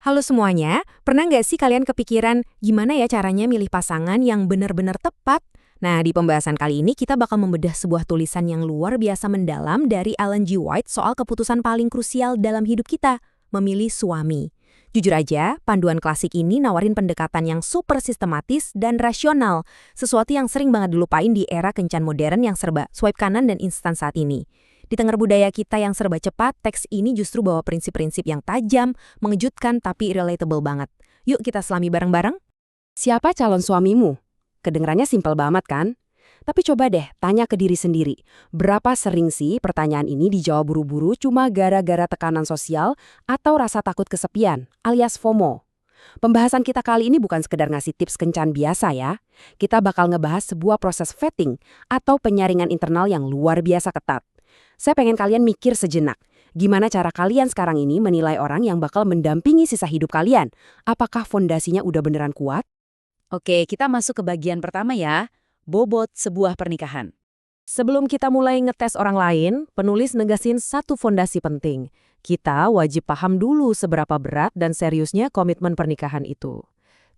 Halo semuanya, pernah nggak sih kalian kepikiran gimana ya caranya milih pasangan yang benar-benar tepat? Nah, di pembahasan kali ini kita bakal membedah sebuah tulisan yang luar biasa mendalam dari Ellen G. White soal keputusan paling krusial dalam hidup kita, memilih suami. Jujur aja, panduan klasik ini nawarin pendekatan yang super sistematis dan rasional, sesuatu yang sering banget dilupain di era kencan modern yang serba swipe kanan dan instan saat ini. Di tengah budaya kita yang serba cepat, teks ini justru bawa prinsip-prinsip yang tajam, mengejutkan tapi relatable banget. Yuk kita selami bareng-bareng. Siapa calon suamimu? Kedengarannya simpel banget kan? Tapi coba deh tanya ke diri sendiri, berapa sering sih pertanyaan ini dijawab buru-buru cuma gara-gara tekanan sosial atau rasa takut kesepian, alias FOMO? Pembahasan kita kali ini bukan sekedar ngasih tips kencan biasa ya. Kita bakal ngebahas sebuah proses vetting atau penyaringan internal yang luar biasa ketat. Saya pengen kalian mikir sejenak, gimana cara kalian sekarang ini menilai orang yang bakal mendampingi sisa hidup kalian? Apakah fondasinya udah beneran kuat? Oke, kita masuk ke bagian pertama ya, bobot sebuah pernikahan. Sebelum kita mulai ngetes orang lain, penulis negasin satu fondasi penting. Kita wajib paham dulu seberapa berat dan seriusnya komitmen pernikahan itu.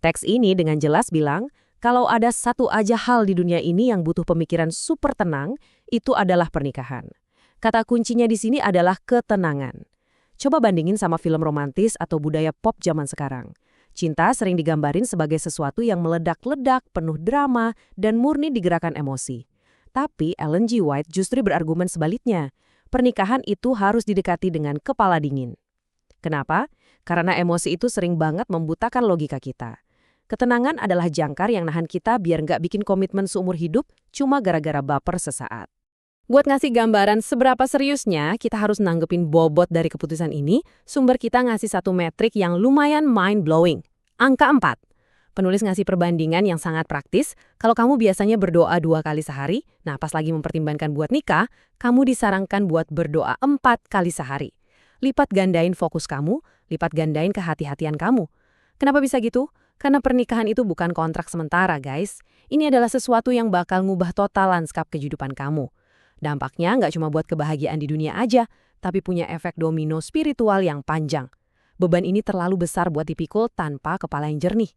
Teks ini dengan jelas bilang, kalau ada satu aja hal di dunia ini yang butuh pemikiran super tenang, itu adalah pernikahan. Kata kuncinya di sini adalah ketenangan. Coba bandingin sama film romantis atau budaya pop zaman sekarang. Cinta sering digambarin sebagai sesuatu yang meledak-ledak, penuh drama, dan murni digerakkan emosi. Tapi Ellen G. White justru berargumen sebaliknya. Pernikahan itu harus didekati dengan kepala dingin. Kenapa? Karena emosi itu sering banget membutakan logika kita. Ketenangan adalah jangkar yang nahan kita biar nggak bikin komitmen seumur hidup cuma gara-gara baper sesaat. Buat ngasih gambaran seberapa seriusnya kita harus nanggepin bobot dari keputusan ini, sumber kita ngasih satu metrik yang lumayan mind-blowing. Angka 4. Penulis ngasih perbandingan yang sangat praktis, kalau kamu biasanya berdoa 2 kali sehari, nah pas lagi mempertimbangkan buat nikah, kamu disarankan buat berdoa 4 kali sehari. Lipat gandain fokus kamu, lipat gandain kehati-hatian kamu. Kenapa bisa gitu? Karena pernikahan itu bukan kontrak sementara, guys. Ini adalah sesuatu yang bakal ngubah total lanskap kehidupan kamu. Dampaknya nggak cuma buat kebahagiaan di dunia aja, tapi punya efek domino spiritual yang panjang. Beban ini terlalu besar buat dipikul tanpa kepala yang jernih.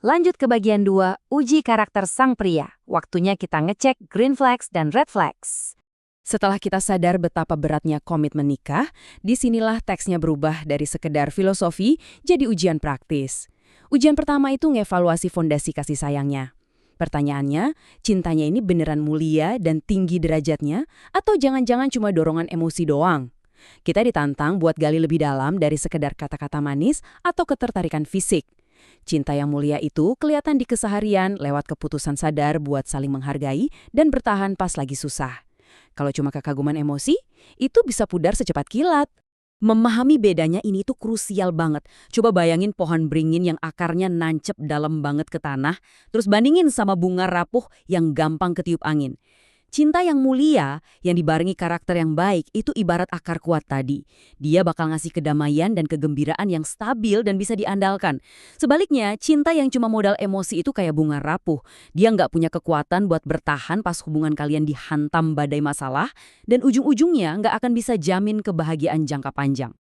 Lanjut ke bagian 2, uji karakter sang pria. Waktunya kita ngecek green flags dan red flags. Setelah kita sadar betapa beratnya komitmen nikah, disinilah teksnya berubah dari sekedar filosofi jadi ujian praktis. Ujian pertama itu ngevaluasi fondasi kasih sayangnya. Pertanyaannya, cintanya ini beneran mulia dan tinggi derajatnya, atau jangan-jangan cuma dorongan emosi doang? Kita ditantang buat gali lebih dalam dari sekedar kata-kata manis atau ketertarikan fisik. Cinta yang mulia itu kelihatan di keseharian lewat keputusan sadar buat saling menghargai dan bertahan pas lagi susah. Kalau cuma kekaguman emosi, itu bisa pudar secepat kilat. Memahami bedanya ini tuh krusial banget. Coba bayangin pohon beringin yang akarnya nancep dalam banget ke tanah, terus bandingin sama bunga rapuh yang gampang ketiup angin. Cinta yang mulia, yang dibarengi karakter yang baik, itu ibarat akar kuat tadi. Dia bakal ngasih kedamaian dan kegembiraan yang stabil dan bisa diandalkan. Sebaliknya, cinta yang cuma modal emosi itu kayak bunga rapuh. Dia nggak punya kekuatan buat bertahan pas hubungan kalian dihantam badai masalah, dan ujung-ujungnya nggak akan bisa jamin kebahagiaan jangka panjang.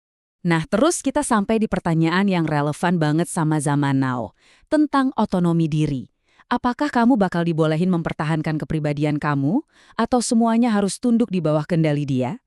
Nah, terus kita sampai di pertanyaan yang relevan banget sama zaman now, tentang otonomi diri. Apakah kamu bakal dibolehin mempertahankan kepribadian kamu, atau semuanya harus tunduk di bawah kendali dia?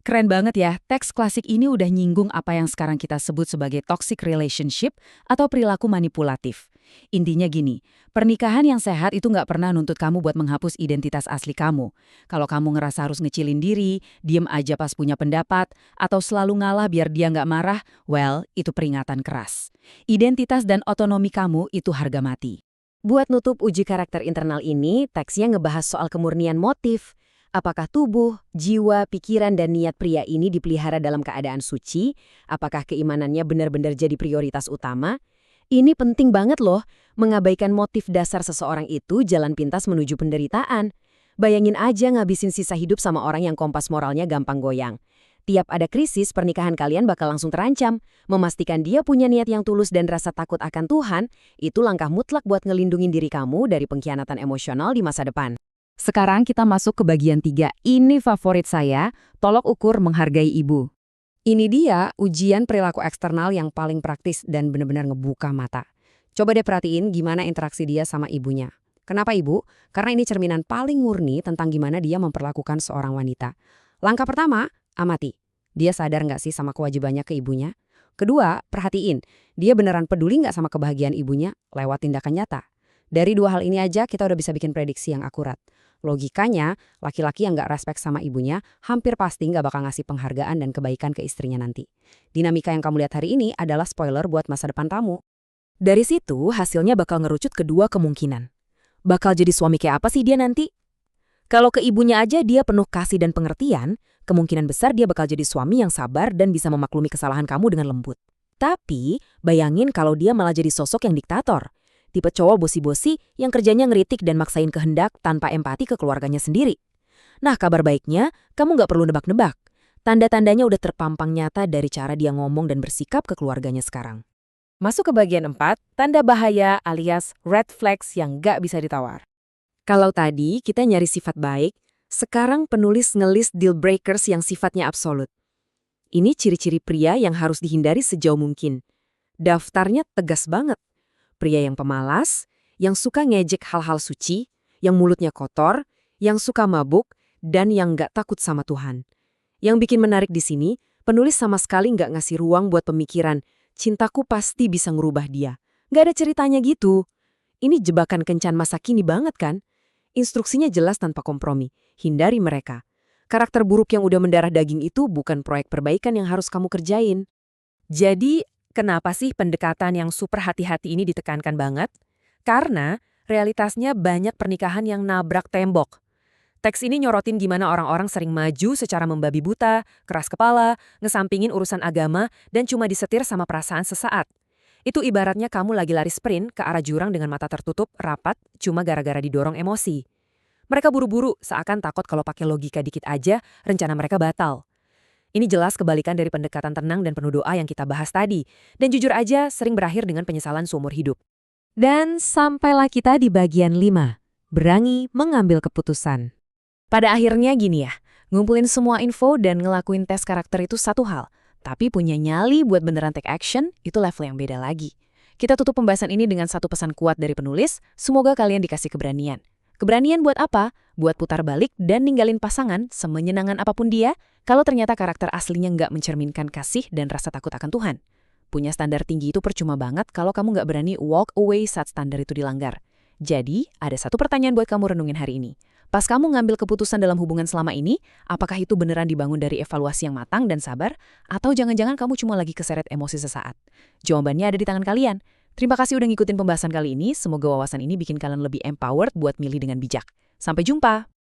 Keren banget ya, teks klasik ini udah nyinggung apa yang sekarang kita sebut sebagai toxic relationship atau perilaku manipulatif. Intinya gini, pernikahan yang sehat itu nggak pernah nuntut kamu buat menghapus identitas asli kamu. Kalau kamu ngerasa harus ngecilin diri, diem aja pas punya pendapat, atau selalu ngalah biar dia nggak marah, well, itu peringatan keras. Identitas dan otonomi kamu itu harga mati. Buat nutup uji karakter internal ini, teksnya ngebahas soal kemurnian motif. Apakah tubuh, jiwa, pikiran, dan niat pria ini dipelihara dalam keadaan suci? Apakah keimanannya benar-benar jadi prioritas utama? Ini penting banget loh, mengabaikan motif dasar seseorang itu jalan pintas menuju penderitaan. Bayangin aja ngabisin sisa hidup sama orang yang kompas moralnya gampang goyang. Tiap ada krisis, pernikahan kalian bakal langsung terancam. Memastikan dia punya niat yang tulus dan rasa takut akan Tuhan, itu langkah mutlak buat ngelindungin diri kamu dari pengkhianatan emosional di masa depan. Sekarang kita masuk ke bagian 3. Ini favorit saya, tolok ukur menghargai ibu. Ini dia ujian perilaku eksternal yang paling praktis dan benar-benar ngebuka mata. Coba deh perhatiin gimana interaksi dia sama ibunya. Kenapa ibu? Karena ini cerminan paling murni tentang gimana dia memperlakukan seorang wanita. Langkah pertama, amati. Dia sadar nggak sih sama kewajibannya ke ibunya? Kedua, perhatiin. Dia beneran peduli nggak sama kebahagiaan ibunya lewat tindakan nyata? Dari dua hal ini aja kita udah bisa bikin prediksi yang akurat. Logikanya, laki-laki yang nggak respek sama ibunya hampir pasti nggak bakal ngasih penghargaan dan kebaikan ke istrinya nanti. Dinamika yang kamu lihat hari ini adalah spoiler buat masa depan kamu. Dari situ, hasilnya bakal ngerucut kedua kemungkinan. Bakal jadi suami kayak apa sih dia nanti? Kalau ke ibunya aja dia penuh kasih dan pengertian, kemungkinan besar dia bakal jadi suami yang sabar dan bisa memaklumi kesalahan kamu dengan lembut. Tapi, bayangin kalau dia malah jadi sosok yang diktator. Tipe cowok bosi-bosi yang kerjanya ngeritik dan maksain kehendak tanpa empati ke keluarganya sendiri. Nah, kabar baiknya, kamu nggak perlu nebak-nebak. Tanda-tandanya udah terpampang nyata dari cara dia ngomong dan bersikap ke keluarganya sekarang. Masuk ke bagian 4, tanda bahaya alias red flags yang nggak bisa ditawar. Kalau tadi kita nyari sifat baik, sekarang penulis ngelis deal breakers yang sifatnya absolut. Ini ciri-ciri pria yang harus dihindari sejauh mungkin. Daftarnya tegas banget. Pria yang pemalas, yang suka ngejek hal-hal suci, yang mulutnya kotor, yang suka mabuk, dan yang nggak takut sama Tuhan. Yang bikin menarik di sini, penulis sama sekali nggak ngasih ruang buat pemikiran, cintaku pasti bisa ngerubah dia. Nggak ada ceritanya gitu. Ini jebakan kencan masa kini banget kan? Instruksinya jelas tanpa kompromi. Hindari mereka. Karakter buruk yang udah mendarah daging itu bukan proyek perbaikan yang harus kamu kerjain. Jadi, kenapa sih pendekatan yang super hati-hati ini ditekankan banget? Karena realitasnya banyak pernikahan yang nabrak tembok. Teks ini nyorotin gimana orang-orang sering maju secara membabi buta, keras kepala, ngesampingin urusan agama, dan cuma disetir sama perasaan sesaat. Itu ibaratnya kamu lagi lari sprint ke arah jurang dengan mata tertutup, rapat, cuma gara-gara didorong emosi. Mereka buru-buru, seakan takut kalau pakai logika dikit aja, rencana mereka batal. Ini jelas kebalikan dari pendekatan tenang dan penuh doa yang kita bahas tadi, dan jujur aja sering berakhir dengan penyesalan seumur hidup. Dan sampailah kita di bagian 5, berani mengambil keputusan. Pada akhirnya gini ya, ngumpulin semua info dan ngelakuin tes karakter itu satu hal, tapi punya nyali buat beneran take action, itu level yang beda lagi. Kita tutup pembahasan ini dengan satu pesan kuat dari penulis, semoga kalian dikasih keberanian. Keberanian buat apa? Buat putar balik dan ninggalin pasangan semenyenangkan apapun dia, kalau ternyata karakter aslinya nggak mencerminkan kasih dan rasa takut akan Tuhan. Punya standar tinggi itu percuma banget kalau kamu nggak berani walk away saat standar itu dilanggar. Jadi, ada satu pertanyaan buat kamu renungin hari ini. Pas kamu ngambil keputusan dalam hubungan selama ini, apakah itu beneran dibangun dari evaluasi yang matang dan sabar? Atau jangan-jangan kamu cuma lagi keseret emosi sesaat? Jawabannya ada di tangan kalian. Terima kasih udah ngikutin pembahasan kali ini, semoga wawasan ini bikin kalian lebih empowered buat milih dengan bijak. Sampai jumpa!